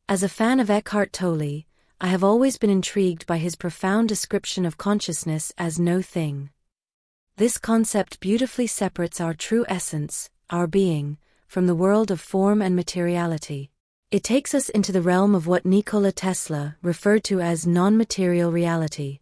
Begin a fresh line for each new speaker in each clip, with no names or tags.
As a fan of Eckhart Tolle, I have always been intrigued by his profound description of consciousness as no thing. This concept beautifully separates our true essence, our being, from the world of form and materiality. It takes us into the realm of what Nikola Tesla referred to as non-material reality.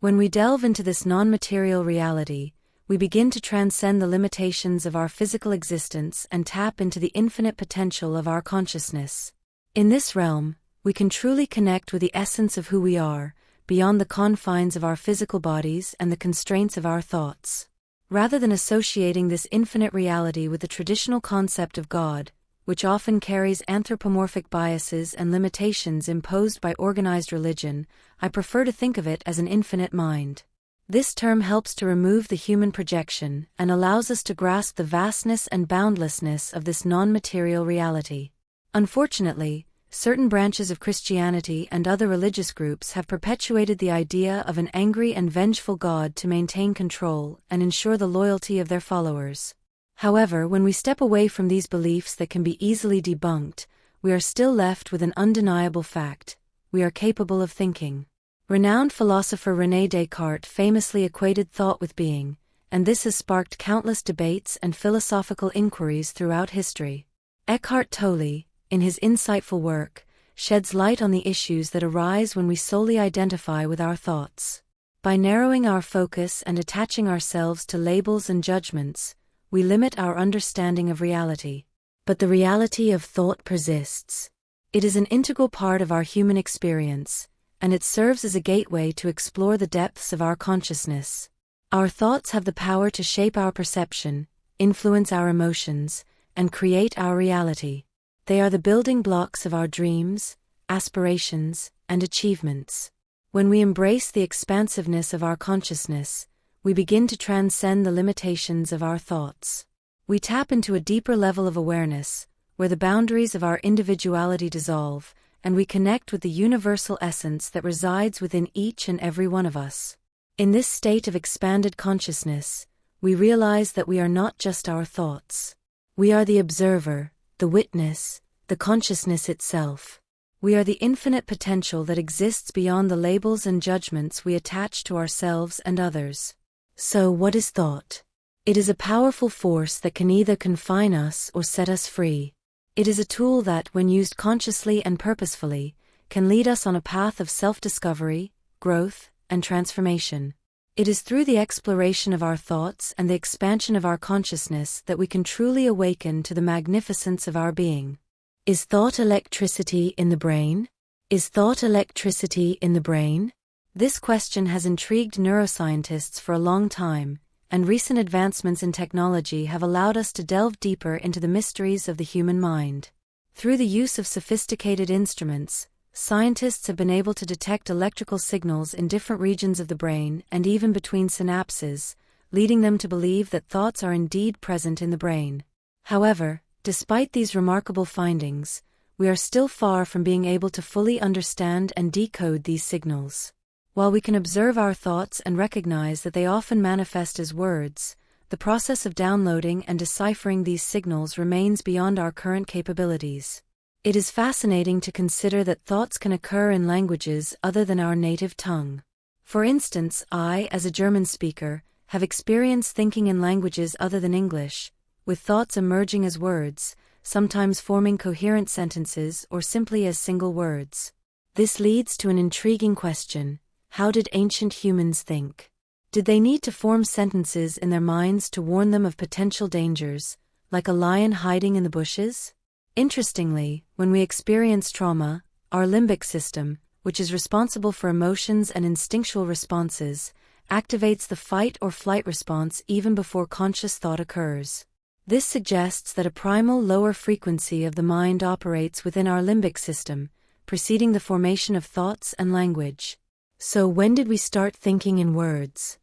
When we delve into this non-material reality, we begin to transcend the limitations of our physical existence and tap into the infinite potential of our consciousness. In this realm, we can truly connect with the essence of who we are, beyond the confines of our physical bodies and the constraints of our thoughts. Rather than associating this infinite reality with the traditional concept of God, which often carries anthropomorphic biases and limitations imposed by organized religion, I prefer to think of it as an infinite mind. This term helps to remove the human projection and allows us to grasp the vastness and boundlessness of this non-material reality. Unfortunately, certain branches of Christianity and other religious groups have perpetuated the idea of an angry and vengeful God to maintain control and ensure the loyalty of their followers. However, when we step away from these beliefs that can be easily debunked, we are still left with an undeniable fact: we are capable of thinking. Renowned philosopher René Descartes famously equated thought with being, and this has sparked countless debates and philosophical inquiries throughout history. Eckhart Tolle, in his insightful work, sheds light on the issues that arise when we solely identify with our thoughts. By narrowing our focus and attaching ourselves to labels and judgments, we limit our understanding of reality. But the reality of thought persists. It is an integral part of our human experience, and it serves as a gateway to explore the depths of our consciousness. Our thoughts have the power to shape our perception, influence our emotions, and create our reality. They are the building blocks of our dreams, aspirations, and achievements. When we embrace the expansiveness of our consciousness, we begin to transcend the limitations of our thoughts. We tap into a deeper level of awareness, where the boundaries of our individuality dissolve, and we connect with the universal essence that resides within each and every one of us. In this state of expanded consciousness, we realize that we are not just our thoughts. We are the observer, the witness, the consciousness itself. We are the infinite potential that exists beyond the labels and judgments we attach to ourselves and others. So, what is thought? It is a powerful force that can either confine us or set us free. It is a tool that, when used consciously and purposefully, can lead us on a path of self-discovery, growth, and transformation. It is through the exploration of our thoughts and the expansion of our consciousness that we can truly awaken to the magnificence of our being. Is thought electricity in the brain? Is thought electricity in the brain? This question has intrigued neuroscientists for a long time, and recent advancements in technology have allowed us to delve deeper into the mysteries of the human mind. Through the use of sophisticated instruments, scientists have been able to detect electrical signals in different regions of the brain and even between synapses, leading them to believe that thoughts are indeed present in the brain. However, despite these remarkable findings, we are still far from being able to fully understand and decode these signals. While we can observe our thoughts and recognize that they often manifest as words, the process of downloading and deciphering these signals remains beyond our current capabilities. It is fascinating to consider that thoughts can occur in languages other than our native tongue. For instance, I, as a German speaker, have experienced thinking in languages other than English, with thoughts emerging as words, sometimes forming coherent sentences or simply as single words. This leads to an intriguing question: how did ancient humans think? Did they need to form sentences in their minds to warn them of potential dangers, like a lion hiding in the bushes? Interestingly, when we experience trauma, our limbic system, which is responsible for emotions and instinctual responses, activates the fight or flight response even before conscious thought occurs. This suggests that a primal lower frequency of the mind operates within our limbic system, preceding the formation of thoughts and language. So when did we start thinking in words?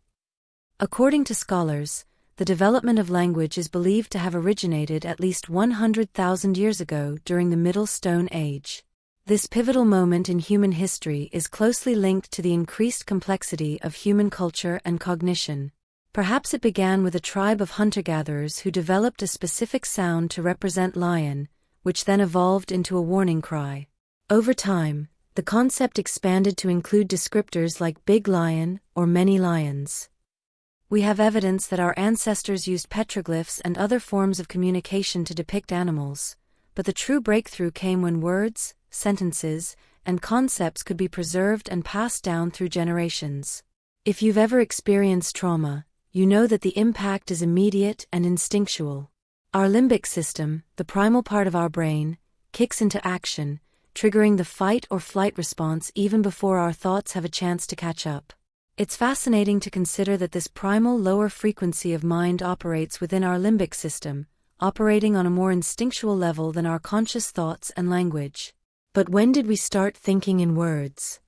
According to scholars, the development of language is believed to have originated at least 100,000 years ago during the Middle Stone Age. This pivotal moment in human history is closely linked to the increased complexity of human culture and cognition. Perhaps it began with a tribe of hunter-gatherers who developed a specific sound to represent lion, which then evolved into a warning cry. Over time, the concept expanded to include descriptors like big lion or many lions. We have evidence that our ancestors used petroglyphs and other forms of communication to depict animals, but the true breakthrough came when words, sentences, and concepts could be preserved and passed down through generations. If you've ever experienced trauma, you know that the impact is immediate and instinctual. Our limbic system, the primal part of our brain, kicks into action, triggering the fight or flight response even before our thoughts have a chance to catch up. It's fascinating to consider that this primal lower frequency of mind operates within our limbic system, operating on a more instinctual level than our conscious thoughts and language. But when did we start thinking in words?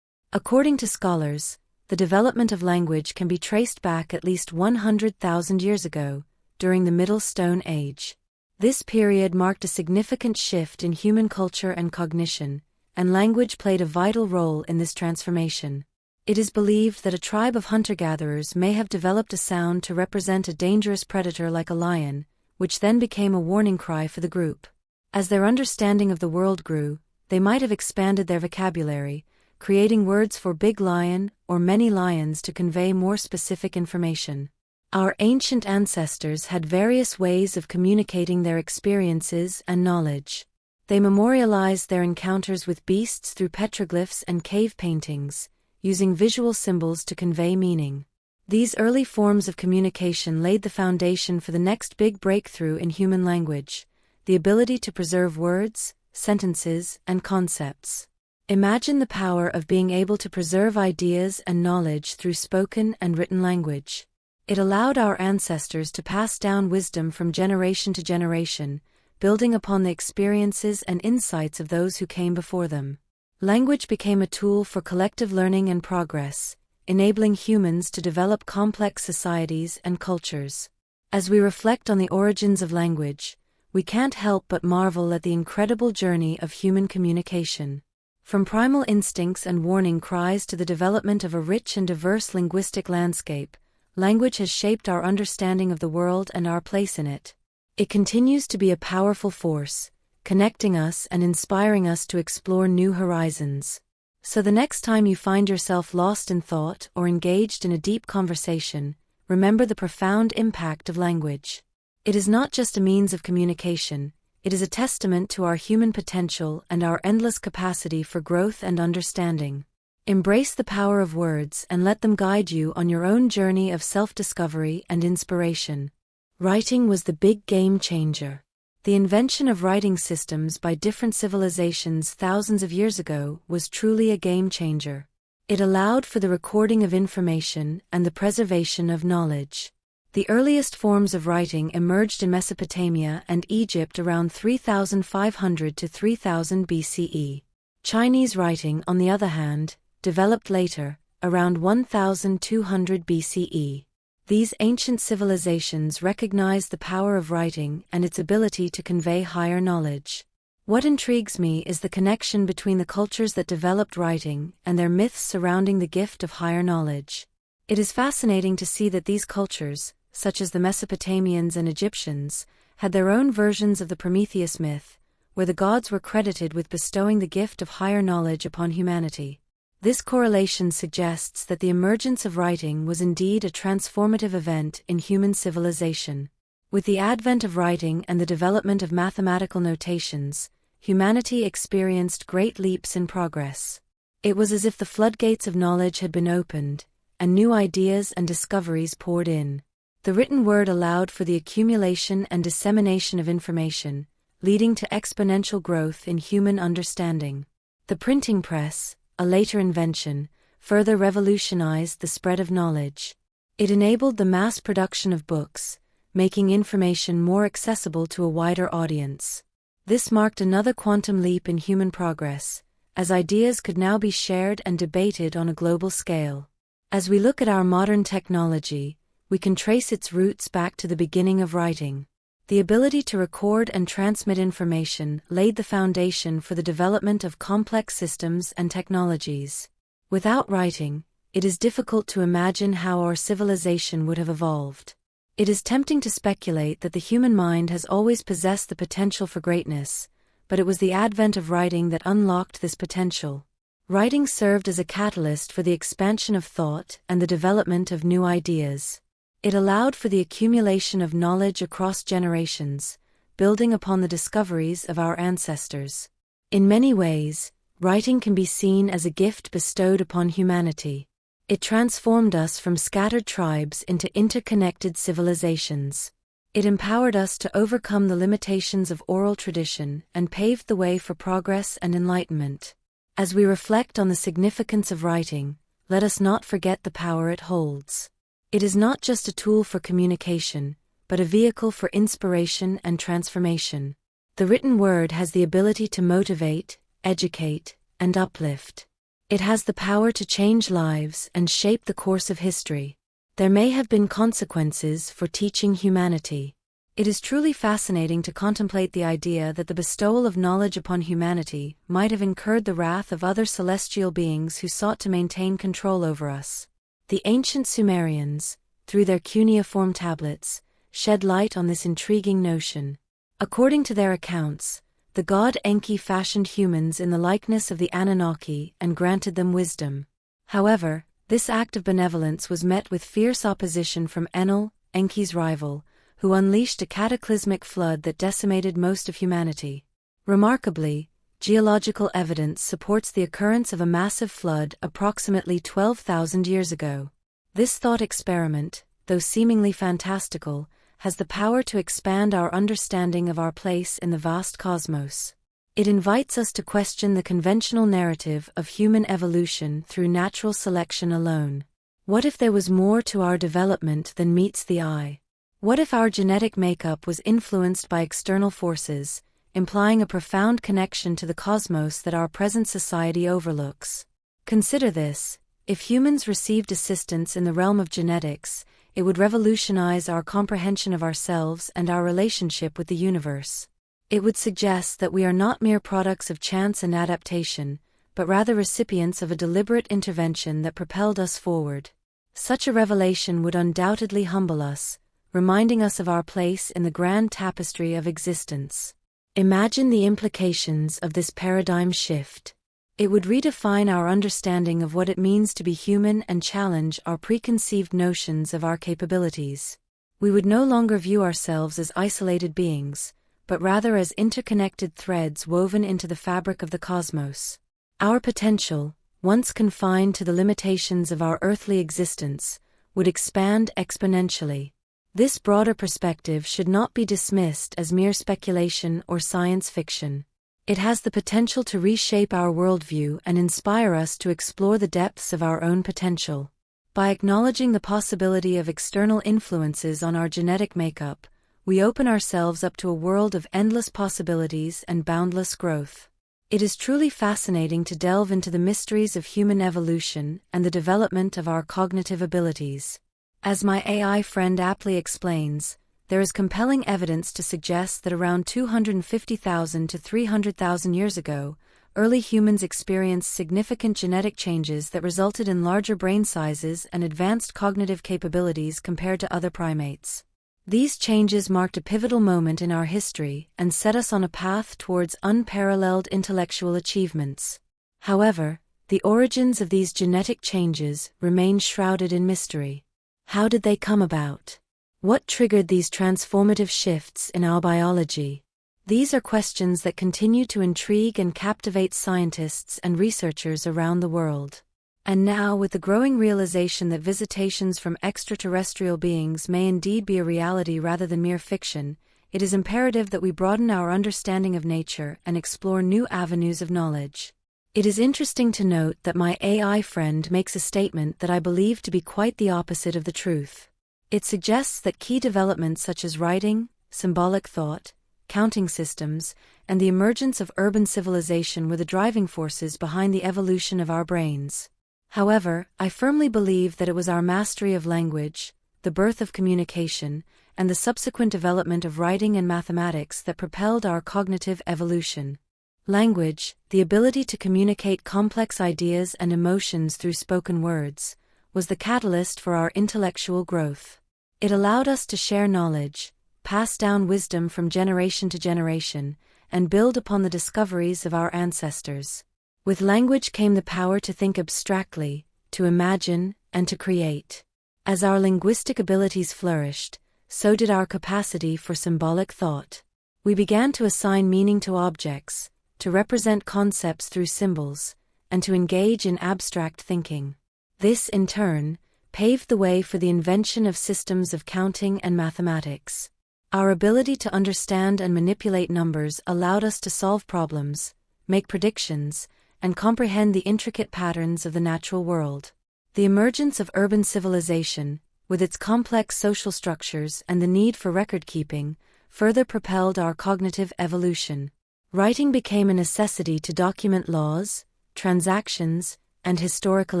According to scholars, the development of language can be traced back at least 100,000 years ago, during the Middle Stone Age. This period marked a significant shift in human culture and cognition, and language played a vital role in this transformation. It is believed that a tribe of hunter-gatherers may have developed a sound to represent a dangerous predator like a lion, which then became a warning cry for the group. As their understanding of the world grew, they might have expanded their vocabulary, creating words for big lion or many lions to convey more specific information. Our ancient ancestors had various ways of communicating their experiences and knowledge. They memorialized their encounters with beasts through petroglyphs and cave paintings, using visual symbols to convey meaning. These early forms of communication laid the foundation for the next big breakthrough in human language, the ability to preserve words, sentences, and concepts. Imagine the power of being able to preserve ideas and knowledge through spoken and written language. It allowed our ancestors to pass down wisdom from generation to generation, building upon the experiences and insights of those who came before them. Language became a tool for collective learning and progress, enabling humans to develop complex societies and cultures. As we reflect on the origins of language, we can't help but marvel at the incredible journey of human communication. From primal instincts and warning cries to the development of a rich and diverse linguistic landscape, language has shaped our understanding of the world and our place in it. It continues to be a powerful force, connecting us and inspiring us to explore new horizons. So the next time you find yourself lost in thought or engaged in a deep conversation, remember the profound impact of language. It is not just a means of communication, it is a testament to our human potential and our endless capacity for growth and understanding. Embrace the power of words and let them guide you on your own journey of self-discovery and inspiration. Writing was the big game changer. The invention of writing systems by different civilizations thousands of years ago was truly a game changer. It allowed for the recording of information and the preservation of knowledge. The earliest forms of writing emerged in Mesopotamia and Egypt around 3500 to 3000 BCE. Chinese writing, on the other hand, developed later, around 1200 BCE. These ancient civilizations recognized the power of writing and its ability to convey higher knowledge. What intrigues me is the connection between the cultures that developed writing and their myths surrounding the gift of higher knowledge. It is fascinating to see that these cultures, such as the Mesopotamians and Egyptians, had their own versions of the Prometheus myth, where the gods were credited with bestowing the gift of higher knowledge upon humanity. This correlation suggests that the emergence of writing was indeed a transformative event in human civilization. With the advent of writing and the development of mathematical notations, humanity experienced great leaps in progress. It was as if the floodgates of knowledge had been opened, and new ideas and discoveries poured in. The written word allowed for the accumulation and dissemination of information, leading to exponential growth in human understanding. The printing press, a later invention, further revolutionized the spread of knowledge. It enabled the mass production of books, making information more accessible to a wider audience. This marked another quantum leap in human progress, as ideas could now be shared and debated on a global scale. As we look at our modern technology, we can trace its roots back to the beginning of writing. The ability to record and transmit information laid the foundation for the development of complex systems and technologies. Without writing, it is difficult to imagine how our civilization would have evolved. It is tempting to speculate that the human mind has always possessed the potential for greatness, but it was the advent of writing that unlocked this potential. Writing served as a catalyst for the expansion of thought and the development of new ideas. It allowed for the accumulation of knowledge across generations, building upon the discoveries of our ancestors. In many ways, writing can be seen as a gift bestowed upon humanity. It transformed us from scattered tribes into interconnected civilizations. It empowered us to overcome the limitations of oral tradition and paved the way for progress and enlightenment. As we reflect on the significance of writing, let us not forget the power it holds. It is not just a tool for communication, but a vehicle for inspiration and transformation. The written word has the ability to motivate, educate, and uplift. It has the power to change lives and shape the course of history. There may have been consequences for teaching humanity. It is truly fascinating to contemplate the idea that the bestowal of knowledge upon humanity might have incurred the wrath of other celestial beings who sought to maintain control over us. The ancient Sumerians, through their cuneiform tablets, shed light on this intriguing notion. According to their accounts, the god Enki fashioned humans in the likeness of the Anunnaki and granted them wisdom. However, this act of benevolence was met with fierce opposition from Enlil, Enki's rival, who unleashed a cataclysmic flood that decimated most of humanity. Remarkably, geological evidence supports the occurrence of a massive flood approximately 12,000 years ago. This thought experiment, though seemingly fantastical, has the power to expand our understanding of our place in the vast cosmos. It invites us to question the conventional narrative of human evolution through natural selection alone. What if there was more to our development than meets the eye? What if our genetic makeup was influenced by external forces, implying a profound connection to the cosmos that our present society overlooks? Consider this: if humans received assistance in the realm of genetics, it would revolutionize our comprehension of ourselves and our relationship with the universe. It would suggest that we are not mere products of chance and adaptation, but rather recipients of a deliberate intervention that propelled us forward. Such a revelation would undoubtedly humble us, reminding us of our place in the grand tapestry of existence. Imagine the implications of this paradigm shift. It would redefine our understanding of what it means to be human and challenge our preconceived notions of our capabilities. We would no longer view ourselves as isolated beings, but rather as interconnected threads woven into the fabric of the cosmos. Our potential, once confined to the limitations of our earthly existence, would expand exponentially. This broader perspective should not be dismissed as mere speculation or science fiction. It has the potential to reshape our worldview and inspire us to explore the depths of our own potential. By acknowledging the possibility of external influences on our genetic makeup, we open ourselves up to a world of endless possibilities and boundless growth. It is truly fascinating to delve into the mysteries of human evolution and the development of our cognitive abilities. As my AI friend aptly explains, there is compelling evidence to suggest that around 250,000 to 300,000 years ago, early humans experienced significant genetic changes that resulted in larger brain sizes and advanced cognitive capabilities compared to other primates. These changes marked a pivotal moment in our history and set us on a path towards unparalleled intellectual achievements. However, the origins of these genetic changes remain shrouded in mystery. How did they come about? What triggered these transformative shifts in our biology? These are questions that continue to intrigue and captivate scientists and researchers around the world. And now, with the growing realization that visitations from extraterrestrial beings may indeed be a reality rather than mere fiction, it is imperative that we broaden our understanding of nature and explore new avenues of knowledge. It is interesting to note that my AI friend makes a statement that I believe to be quite the opposite of the truth. It suggests that key developments such as writing, symbolic thought, counting systems, and the emergence of urban civilization were the driving forces behind the evolution of our brains. However, I firmly believe that it was our mastery of language, the birth of communication, and the subsequent development of writing and mathematics that propelled our cognitive evolution. Language, the ability to communicate complex ideas and emotions through spoken words, was the catalyst for our intellectual growth. It allowed us to share knowledge, pass down wisdom from generation to generation, and build upon the discoveries of our ancestors. With language came the power to think abstractly, to imagine, and to create. As our linguistic abilities flourished, so did our capacity for symbolic thought. We began to assign meaning to objects, to represent concepts through symbols, and to engage in abstract thinking. This, in turn, paved the way for the invention of systems of counting and mathematics. Our ability to understand and manipulate numbers allowed us to solve problems, make predictions, and comprehend the intricate patterns of the natural world. The emergence of urban civilization, with its complex social structures and the need for record-keeping, further propelled our cognitive evolution. Writing became a necessity to document laws, transactions, and historical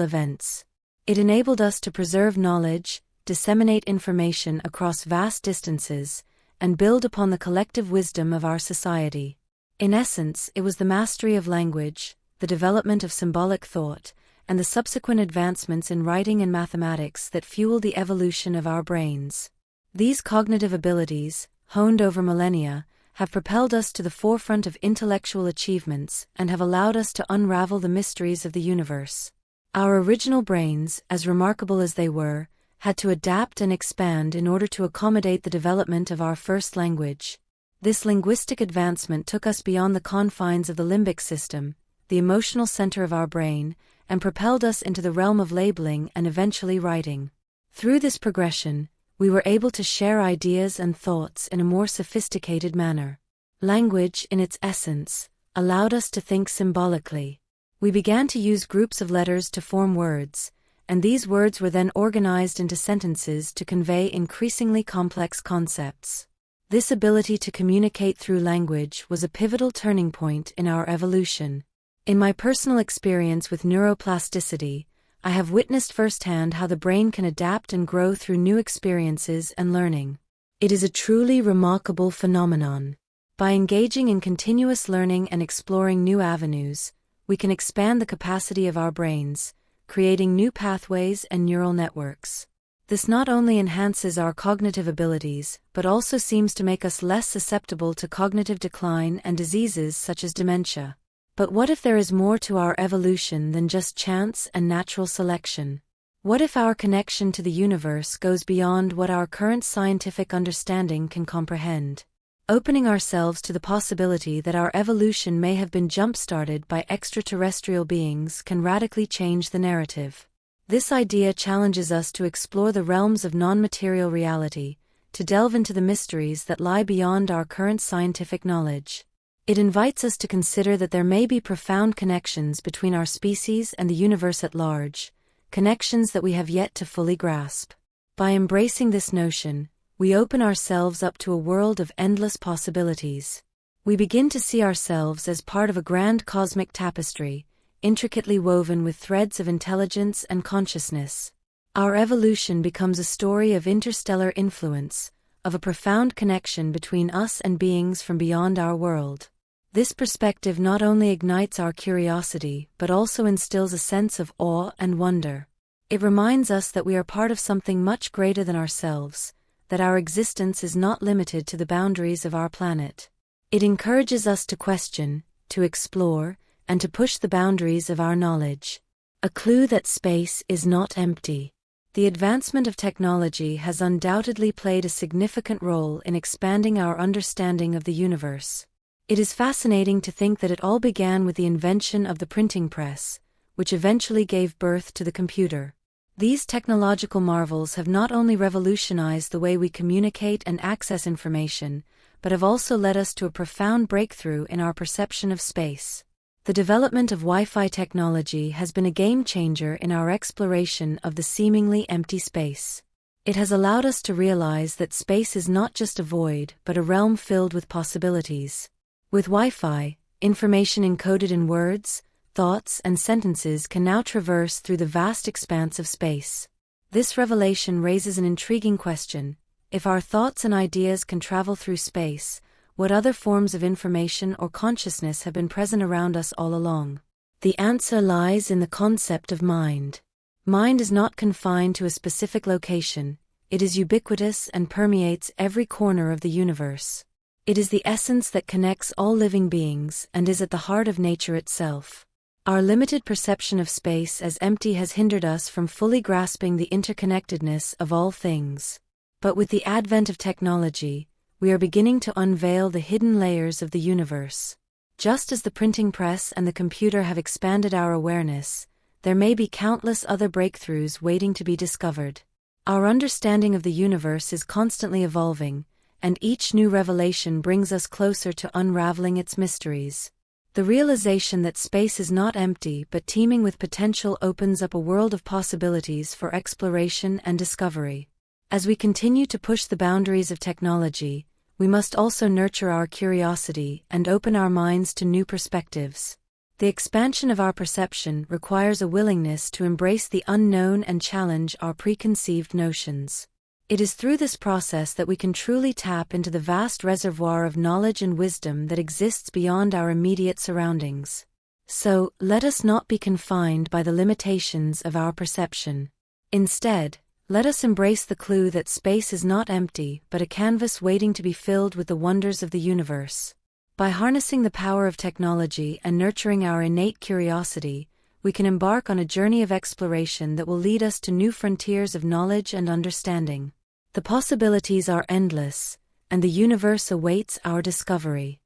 events. It enabled us to preserve knowledge, disseminate information across vast distances, and build upon the collective wisdom of our society. In essence, it was the mastery of language, the development of symbolic thought, and the subsequent advancements in writing and mathematics that fueled the evolution of our brains. These cognitive abilities, honed over millennia, have propelled us to the forefront of intellectual achievements and have allowed us to unravel the mysteries of the universe. Our original brains, as remarkable as they were, had to adapt and expand in order to accommodate the development of our first language. This linguistic advancement took us beyond the confines of the limbic system, the emotional center of our brain, and propelled us into the realm of labeling and eventually writing. Through this progression, we were able to share ideas and thoughts in a more sophisticated manner. Language, in its essence, allowed us to think symbolically. We began to use groups of letters to form words, and these words were then organized into sentences to convey increasingly complex concepts. This ability to communicate through language was a pivotal turning point in our evolution. In my personal experience with neuroplasticity, I have witnessed firsthand how the brain can adapt and grow through new experiences and learning. It is a truly remarkable phenomenon. By engaging in continuous learning and exploring new avenues, we can expand the capacity of our brains, creating new pathways and neural networks. This not only enhances our cognitive abilities, but also seems to make us less susceptible to cognitive decline and diseases such as dementia. But what if there is more to our evolution than just chance and natural selection? What if our connection to the universe goes beyond what our current scientific understanding can comprehend? Opening ourselves to the possibility that our evolution may have been jump-started by extraterrestrial beings can radically change the narrative. This idea challenges us to explore the realms of non-material reality, to delve into the mysteries that lie beyond our current scientific knowledge. It invites us to consider that there may be profound connections between our species and the universe at large, connections that we have yet to fully grasp. By embracing this notion, we open ourselves up to a world of endless possibilities. We begin to see ourselves as part of a grand cosmic tapestry, intricately woven with threads of intelligence and consciousness. Our evolution becomes a story of interstellar influence, of a profound connection between us and beings from beyond our world. This perspective not only ignites our curiosity but also instills a sense of awe and wonder. It reminds us that we are part of something much greater than ourselves, that our existence is not limited to the boundaries of our planet. It encourages us to question, to explore, and to push the boundaries of our knowledge. A clue that space is not empty. The advancement of technology has undoubtedly played a significant role in expanding our understanding of the universe. It is fascinating to think that it all began with the invention of the printing press, which eventually gave birth to the computer. These technological marvels have not only revolutionized the way we communicate and access information, but have also led us to a profound breakthrough in our perception of space. The development of Wi-Fi technology has been a game-changer in our exploration of the seemingly empty space. It has allowed us to realize that space is not just a void but a realm filled with possibilities. With Wi-Fi, information encoded in words, thoughts, and sentences can now traverse through the vast expanse of space. This revelation raises an intriguing question. If our thoughts and ideas can travel through space, what other forms of information or consciousness have been present around us all along? The answer lies in the concept of mind. Mind is not confined to a specific location, it is ubiquitous and permeates every corner of the universe. It is the essence that connects all living beings and is at the heart of nature itself. Our limited perception of space as empty has hindered us from fully grasping the interconnectedness of all things. But with the advent of technology, we are beginning to unveil the hidden layers of the universe. Just as the printing press and the computer have expanded our awareness, there may be countless other breakthroughs waiting to be discovered. Our understanding of the universe is constantly evolving, and each new revelation brings us closer to unraveling its mysteries. The realization that space is not empty but teeming with potential opens up a world of possibilities for exploration and discovery. As we continue to push the boundaries of technology, we must also nurture our curiosity and open our minds to new perspectives. The expansion of our perception requires a willingness to embrace the unknown and challenge our preconceived notions. It is through this process that we can truly tap into the vast reservoir of knowledge and wisdom that exists beyond our immediate surroundings. So, let us not be confined by the limitations of our perception. Instead, let us embrace the clue that space is not empty but a canvas waiting to be filled with the wonders of the universe. By harnessing the power of technology and nurturing our innate curiosity, we can embark on a journey of exploration that will lead us to new frontiers of knowledge and understanding. The possibilities are endless, and the universe awaits our discovery.